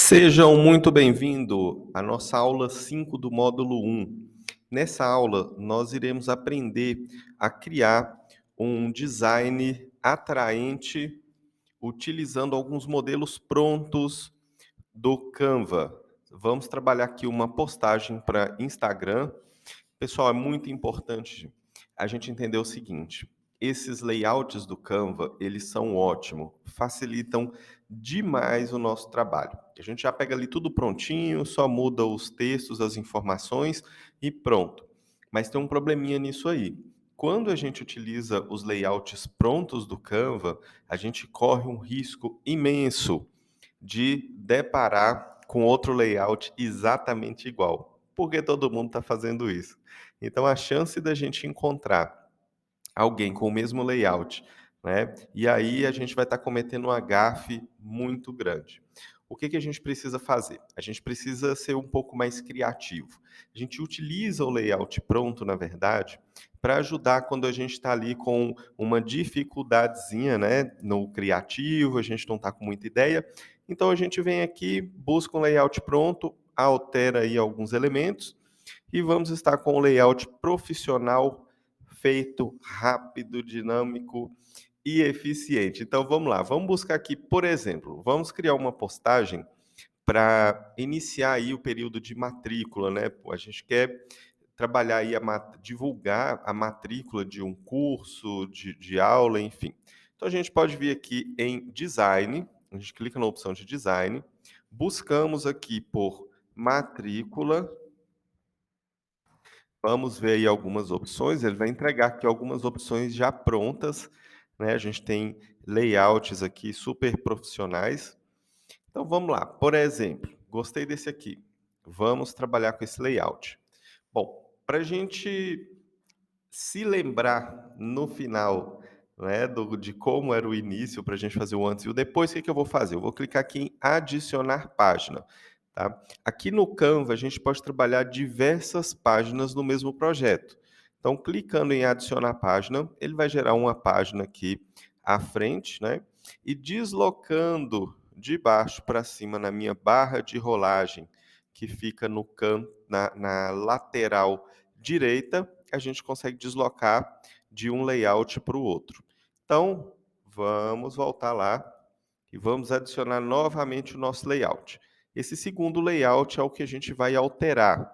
Sejam muito bem-vindos à nossa aula 5 do módulo 1. Nessa aula, nós iremos aprender a criar um design atraente utilizando alguns modelos prontos do Canva. Vamos trabalhar aqui uma postagem para Instagram. Pessoal, é muito importante a gente entender o seguinte: esses layouts do Canva, eles são ótimos, facilitam demais o nosso trabalho. A gente já pega ali tudo prontinho, só muda os textos, as informações e pronto. Mas tem um probleminha nisso aí. Quando a gente utiliza os layouts prontos do Canva, a gente corre um risco imenso de deparar com outro layout exatamente igual, porque todo mundo está fazendo isso. Então, a chance da gente encontrar alguém com o mesmo layout, né? E aí a gente vai estar cometendo uma gafe muito grande. O que que a gente precisa fazer? A gente precisa ser um pouco mais criativo. A gente utiliza o layout pronto, na verdade, para ajudar quando a gente está ali com uma dificuldadezinha, né, no criativo, a gente não está com muita ideia. Então a gente vem aqui, busca um layout pronto, altera aí alguns elementos e vamos estar com o layout profissional feito, rápido, dinâmico e eficiente. Então vamos lá, vamos buscar aqui, por exemplo, vamos criar uma postagem para iniciar aí o período de matrícula, né? A gente quer trabalhar aí, divulgar a matrícula de um curso, de aula, enfim. Então a gente pode vir aqui em design, a gente clica na opção de design, buscamos aqui por matrícula. Vamos ver aí algumas opções, ele vai entregar aqui algumas opções já prontas, né, a gente tem layouts aqui super profissionais. Então vamos lá, por exemplo, gostei desse aqui, vamos trabalhar com esse layout. Bom, para a gente se lembrar no final, né, de como era o início, para a gente fazer o antes e o depois, o que que eu vou fazer? Eu vou clicar aqui em adicionar página. Tá? Aqui no Canva, a gente pode trabalhar diversas páginas no mesmo projeto. Então, clicando em adicionar página, ele vai gerar uma página aqui à frente, né? E deslocando de baixo para cima na minha barra de rolagem, que fica no canto, na lateral direita, a gente consegue deslocar de um layout para o outro. Então, vamos voltar lá e vamos adicionar novamente o nosso layout. Esse segundo layout é o que a gente vai alterar.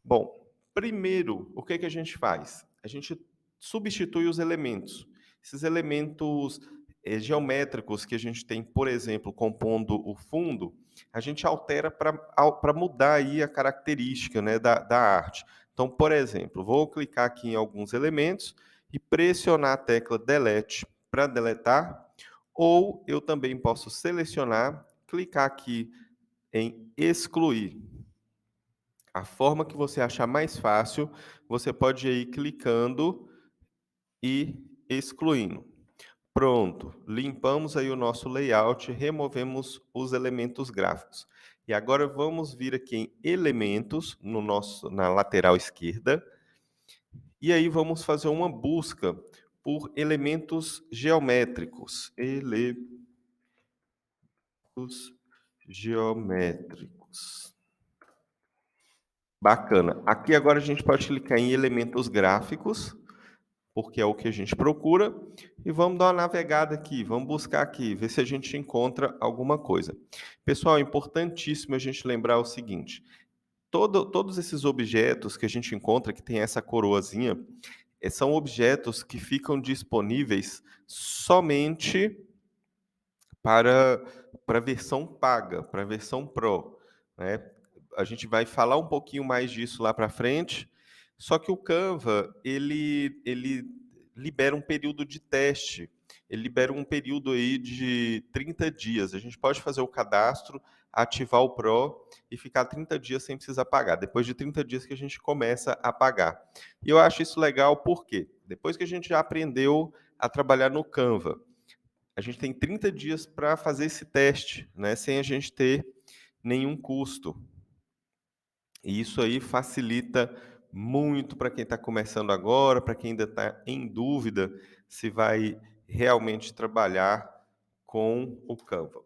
Bom, primeiro, o que que a gente faz? A gente substitui os elementos. Esses elementos geométricos que a gente tem, por exemplo, compondo o fundo, a gente altera para mudar aí a característica, né, da arte. Então, por exemplo, vou clicar aqui em alguns elementos e pressionar a tecla Delete para deletar, ou eu também posso selecionar, clicar aqui em excluir. A forma que você achar mais fácil, você pode ir clicando e excluindo. Pronto, limpamos aí o nosso layout, removemos os elementos gráficos. E agora vamos vir aqui em elementos, na lateral esquerda, e aí vamos fazer uma busca por elementos geométricos. Elementos geométricos. Bacana. Aqui agora a gente pode clicar em elementos gráficos, porque é o que a gente procura, e vamos dar uma navegada aqui, vamos buscar aqui, ver se a gente encontra alguma coisa. Pessoal, é importantíssimo a gente lembrar o seguinte: todos esses objetos que a gente encontra, que tem essa coroazinha, são objetos que ficam disponíveis somente para a versão paga, para a versão Pro, né? A gente vai falar um pouquinho mais disso lá para frente, só que o Canva, ele libera um período de teste, ele libera um período aí de 30 dias. A gente pode fazer o cadastro, ativar o Pro e ficar 30 dias sem precisar pagar. Depois de 30 dias que a gente começa a pagar. E eu acho isso legal porque depois que a gente já aprendeu a trabalhar no Canva, a gente tem 30 dias para fazer esse teste, né, sem a gente ter nenhum custo. E isso aí facilita muito para quem está começando agora, para quem ainda está em dúvida se vai realmente trabalhar com o Canva.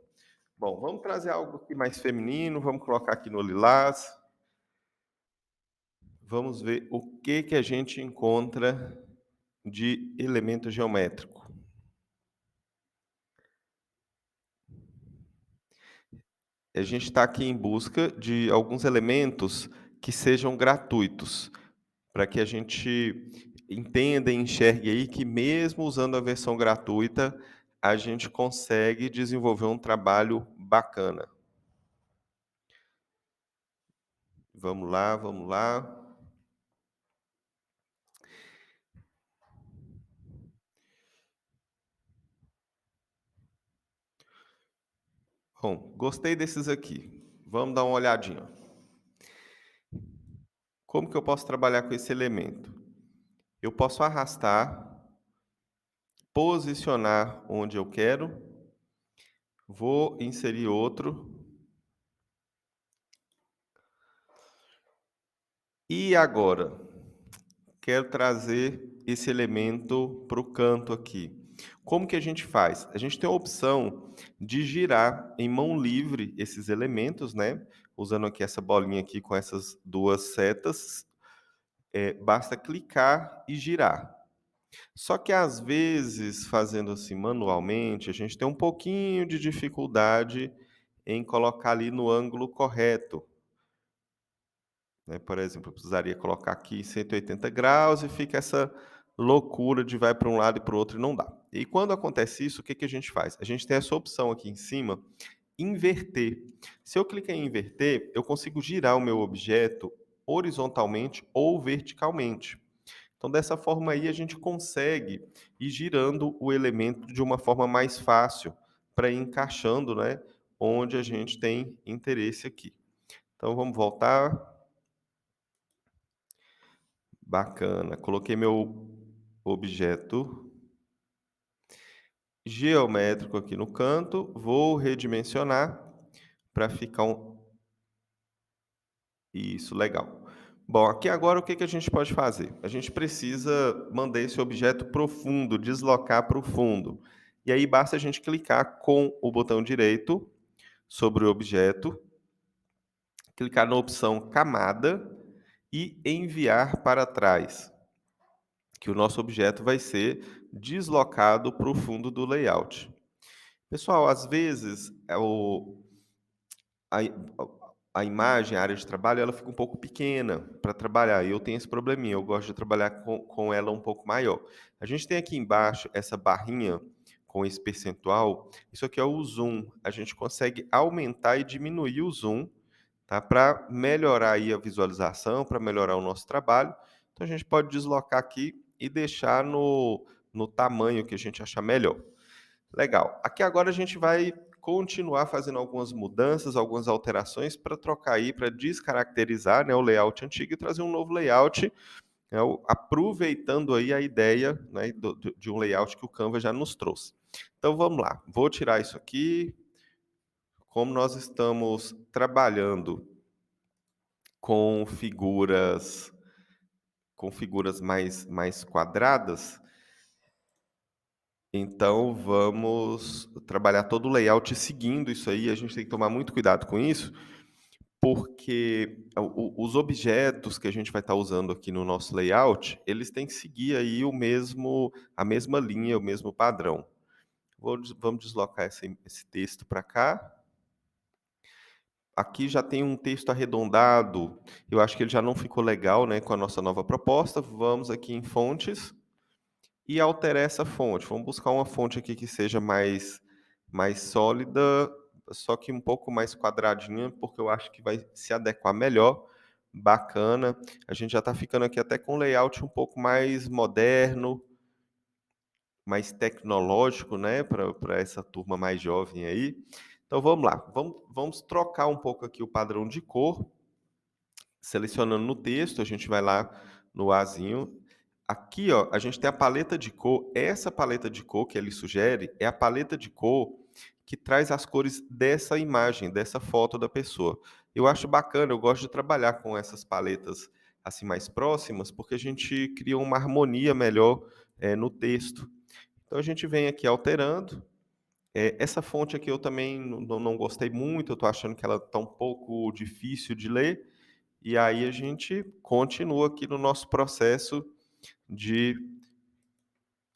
Bom, vamos trazer algo aqui mais feminino, vamos colocar aqui no lilás. Vamos ver o que que a gente encontra de elemento geométrico. A gente está aqui em busca de alguns elementos que sejam gratuitos, para que a gente entenda e enxergue aí que mesmo usando a versão gratuita, a gente consegue desenvolver um trabalho bacana. Vamos lá, vamos lá. Bom, gostei desses aqui. Vamos dar uma olhadinha. Como que eu posso trabalhar com esse elemento? Eu posso arrastar, posicionar onde eu quero, vou inserir outro. E agora? Quero trazer esse elemento para o canto aqui. Como que a gente faz? A gente tem a opção de girar em mão livre esses elementos, né? Usando aqui essa bolinha aqui com essas duas setas, basta clicar e girar. Só que às vezes, fazendo assim manualmente, a gente tem um pouquinho de dificuldade em colocar ali no ângulo correto, né? Por exemplo, eu precisaria colocar aqui 180 graus e fica essa loucura de vai para um lado e para o outro e não dá. E quando acontece isso, o que que a gente faz? A gente tem essa opção aqui em cima, inverter. Se eu clicar em inverter, eu consigo girar o meu objeto horizontalmente ou verticalmente. Então, dessa forma aí, a gente consegue ir girando o elemento de uma forma mais fácil, para ir encaixando, né, onde a gente tem interesse aqui. Então, vamos voltar. Bacana. Coloquei meu objeto geométrico aqui no canto, vou redimensionar para ficar isso, legal. Bom, aqui agora o que que a gente pode fazer? A gente precisa mandar esse objeto para o fundo, deslocar para o fundo. E aí basta a gente clicar com o botão direito sobre o objeto, clicar na opção camada e enviar para trás, que o nosso objeto vai ser deslocado para o fundo do layout. Pessoal, às vezes, a, i- a imagem, a área de trabalho, ela fica um pouco pequena para trabalhar. E eu tenho esse probleminha, eu gosto de trabalhar com ela um pouco maior. A gente tem aqui embaixo essa barrinha com esse percentual. Isso aqui é o zoom. A gente consegue aumentar e diminuir o zoom, tá? Para melhorar aí a visualização, para melhorar o nosso trabalho. Então, a gente pode deslocar aqui e deixar no tamanho que a gente achar melhor. Legal. Aqui agora a gente vai continuar fazendo algumas mudanças, algumas alterações para trocar aí, para descaracterizar, né, o layout antigo e trazer um novo layout, né, aproveitando aí a ideia, né, de um layout que o Canva já nos trouxe. Então vamos lá. Vou tirar isso aqui. Como nós estamos trabalhando com figuras mais quadradas, então vamos trabalhar todo o layout seguindo isso aí, a gente tem que tomar muito cuidado com isso, porque os objetos que a gente vai estar usando aqui no nosso layout, eles têm que seguir aí a mesma linha, o mesmo padrão. Vamos deslocar esse texto para cá. Aqui já tem um texto arredondado, eu acho que ele já não ficou legal, né, com a nossa nova proposta. Vamos aqui em fontes e alterar essa fonte. Vamos buscar uma fonte aqui que seja mais sólida, só que um pouco mais quadradinha, porque eu acho que vai se adequar melhor. Bacana. A gente já está ficando aqui até com um layout um pouco mais moderno, mais tecnológico, né, para essa turma mais jovem aí. Então vamos lá, vamos trocar um pouco aqui o padrão de cor, selecionando no texto, a gente vai lá no Azinho. Aqui, ó, a gente tem a paleta de cor. Essa paleta de cor que ele sugere é a paleta de cor que traz as cores dessa imagem, dessa foto da pessoa. Eu acho bacana, eu gosto de trabalhar com essas paletas assim mais próximas, porque a gente cria uma harmonia melhor no texto. Então a gente vem aqui alterando, Essa fonte aqui eu também não gostei muito, eu estou achando que ela está um pouco difícil de ler, e aí a gente continua aqui no nosso processo de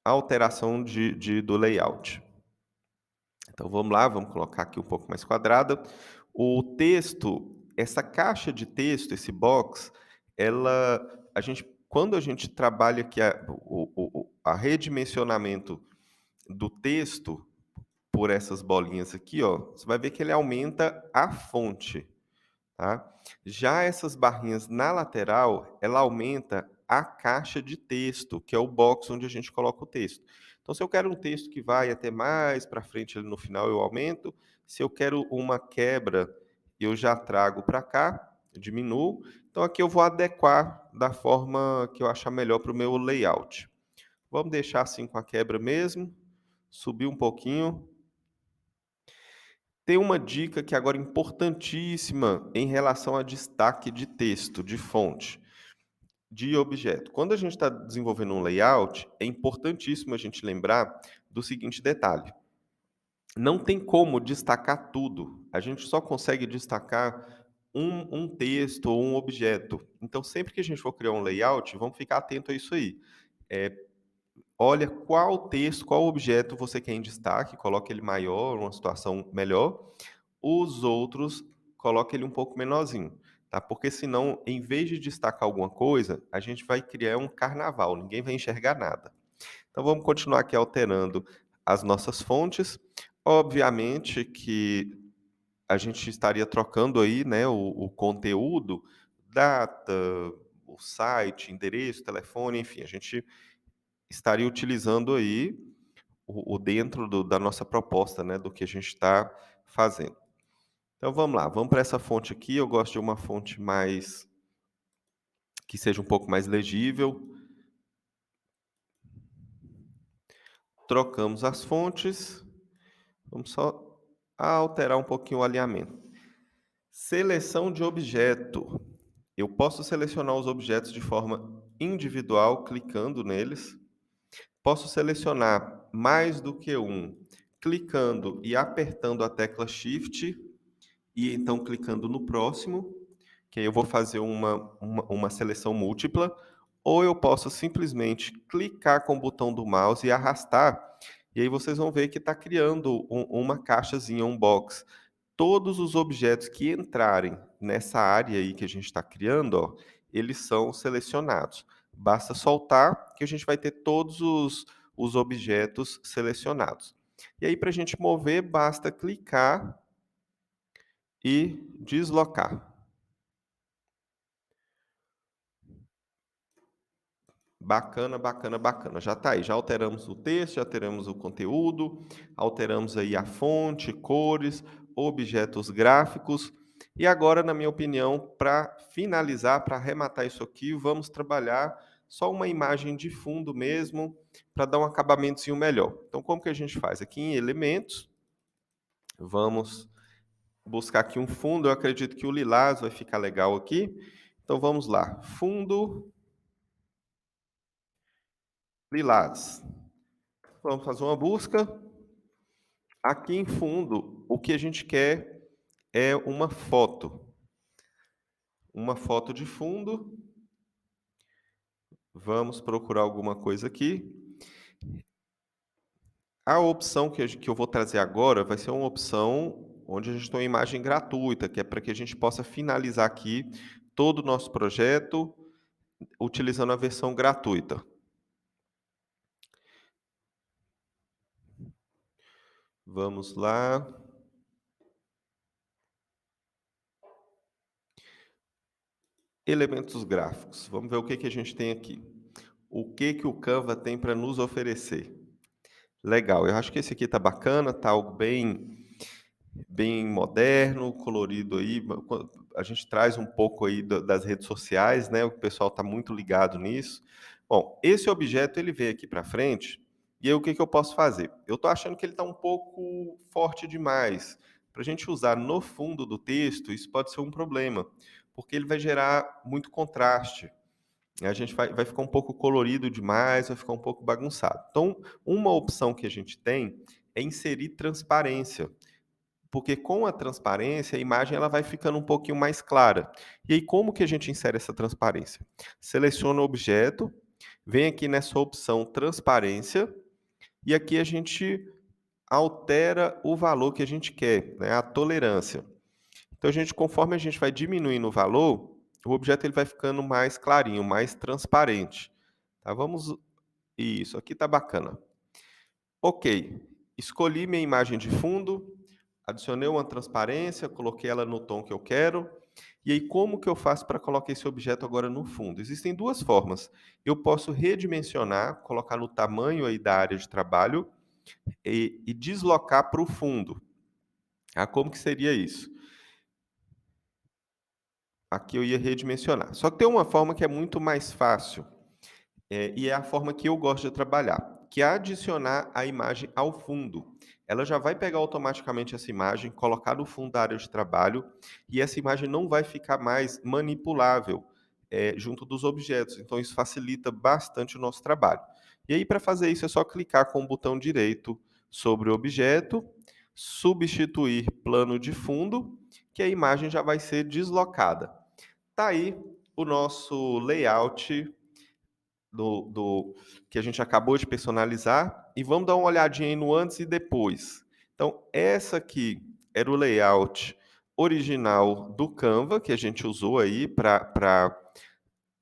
alteração do layout. Então vamos lá, vamos colocar aqui um pouco mais quadrada. O texto, essa caixa de texto, esse box, ela, quando a gente trabalha aqui a redimensionamento do texto por essas bolinhas aqui, ó, você vai ver que ele aumenta a fonte. Tá? Já essas barrinhas na lateral, ela aumenta a caixa de texto, que é o box onde a gente coloca o texto. Então, se eu quero um texto que vai até mais para frente, ali no final eu aumento. Se eu quero uma quebra, eu já trago para cá, diminuo. Então, aqui eu vou adequar da forma que eu achar melhor para o meu layout. Vamos deixar assim com a quebra mesmo, subir um pouquinho. Tem uma dica que agora é importantíssima em relação a destaque de texto, de fonte, de objeto. Quando a gente está desenvolvendo um layout, é importantíssimo a gente lembrar do seguinte detalhe: não tem como destacar tudo. A gente só consegue destacar um texto ou um objeto. Então, sempre que a gente for criar um layout, vamos ficar atento a isso aí. Olha qual texto, qual objeto você quer em destaque, coloque ele maior, uma situação melhor. Os outros, coloque ele um pouco menorzinho, tá? Porque senão, em vez de destacar alguma coisa, a gente vai criar um carnaval, ninguém vai enxergar nada. Então vamos continuar aqui alterando as nossas fontes. Obviamente que a gente estaria trocando aí, né, o conteúdo, data, o site, endereço, telefone, enfim, a gente estaria utilizando aí o dentro da nossa proposta, né, do que a gente está fazendo. Então vamos lá, vamos para essa fonte aqui. Eu gosto de uma fonte mais que seja um pouco mais legível. Trocamos as fontes. Vamos só alterar um pouquinho o alinhamento. Seleção de objeto. Eu posso selecionar os objetos de forma individual, clicando neles. Posso selecionar mais do que um, clicando e apertando a tecla Shift e então clicando no próximo, que aí eu vou fazer uma seleção múltipla, ou eu posso simplesmente clicar com o botão do mouse e arrastar, e aí vocês vão ver que está criando uma caixazinha, um box. Todos os objetos que entrarem nessa área aí que a gente está criando, ó, eles são selecionados. Basta soltar que a gente vai ter todos os objetos selecionados. E aí, para a gente mover, basta clicar e deslocar. Bacana, bacana, bacana. Já está aí, já alteramos o texto, já alteramos o conteúdo, alteramos aí a fonte, cores, objetos gráficos. E agora, na minha opinião, para finalizar, para arrematar isso aqui, vamos trabalhar só uma imagem de fundo mesmo, para dar um acabamentozinho melhor. Então, como que a gente faz? Aqui em elementos, vamos buscar aqui um fundo. Eu acredito que o lilás vai ficar legal aqui. Então, vamos lá. Fundo lilás. Vamos fazer uma busca. Aqui em fundo, o que a gente quer é uma foto. Uma foto de fundo. Vamos procurar alguma coisa aqui. A opção que eu vou trazer agora vai ser uma opção onde a gente tem uma imagem gratuita, que é para que a gente possa finalizar aqui todo o nosso projeto utilizando a versão gratuita. Vamos lá. Elementos gráficos. Vamos ver o que a gente tem aqui. O que o Canva tem para nos oferecer? Legal, eu acho que esse aqui está bacana, está algo bem moderno, colorido aí. A gente traz um pouco aí das redes sociais, né? O pessoal está muito ligado nisso. Bom, esse objeto ele veio aqui para frente, e aí o que eu posso fazer? Eu estou achando que ele está um pouco forte demais. Para a gente usar no fundo do texto, isso pode ser um problema, porque ele vai gerar muito contraste. A gente vai ficar um pouco colorido demais, vai ficar um pouco bagunçado. Então, uma opção que a gente tem é inserir transparência, porque com a transparência a imagem ela vai ficando um pouquinho mais clara. E aí como que a gente insere essa transparência? Seleciona o objeto, vem aqui nessa opção transparência e aqui a gente altera o valor que a gente quer, né, a tolerância. Então conforme a gente vai diminuindo o valor, o objeto ele vai ficando mais clarinho, mais transparente, tá? Isso, aqui tá bacana. Ok, escolhi minha imagem de fundo, adicionei uma transparência, coloquei ela no tom que eu quero. E aí, como que eu faço para colocar esse objeto agora no fundo? Existem duas formas. Eu posso redimensionar, colocar no tamanho aí da área de trabalho e deslocar para o fundo. Ah, como que seria isso? Aqui eu ia redimensionar. Só que tem uma forma que é muito mais fácil. E é a forma que eu gosto de trabalhar, que é adicionar a imagem ao fundo. Ela já vai pegar automaticamente essa imagem, colocar no fundo da área de trabalho, e essa imagem não vai ficar mais manipulável, junto dos objetos. Então isso facilita bastante o nosso trabalho. E aí para fazer isso é só clicar com o botão direito sobre o objeto, substituir plano de fundo, que a imagem já vai ser deslocada. Tá aí o nosso layout do que a gente acabou de personalizar e vamos dar uma olhadinha aí no antes e depois. Então, essa aqui era o layout original do Canva, que a gente usou aí para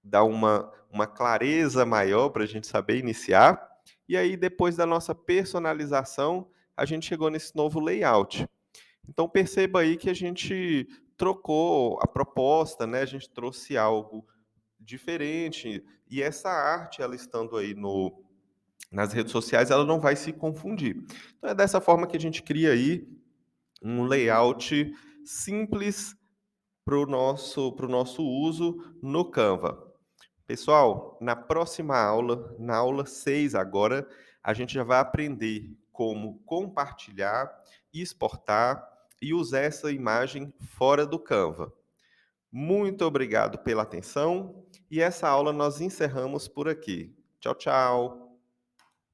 dar uma clareza maior para a gente saber iniciar. E aí, depois da nossa personalização, a gente chegou nesse novo layout. Então, perceba aí que a gente trocou a proposta, né? A gente trouxe algo diferente. E essa arte, ela estando aí no nas redes sociais, ela não vai se confundir. Então é dessa forma que a gente cria aí um layout simples para o nosso uso no Canva. Pessoal, na próxima aula, na aula 6 agora, a gente já vai aprender como compartilhar, exportar e usar essa imagem fora do Canva. Muito obrigado pela atenção e essa aula nós encerramos por aqui. Tchau, tchau.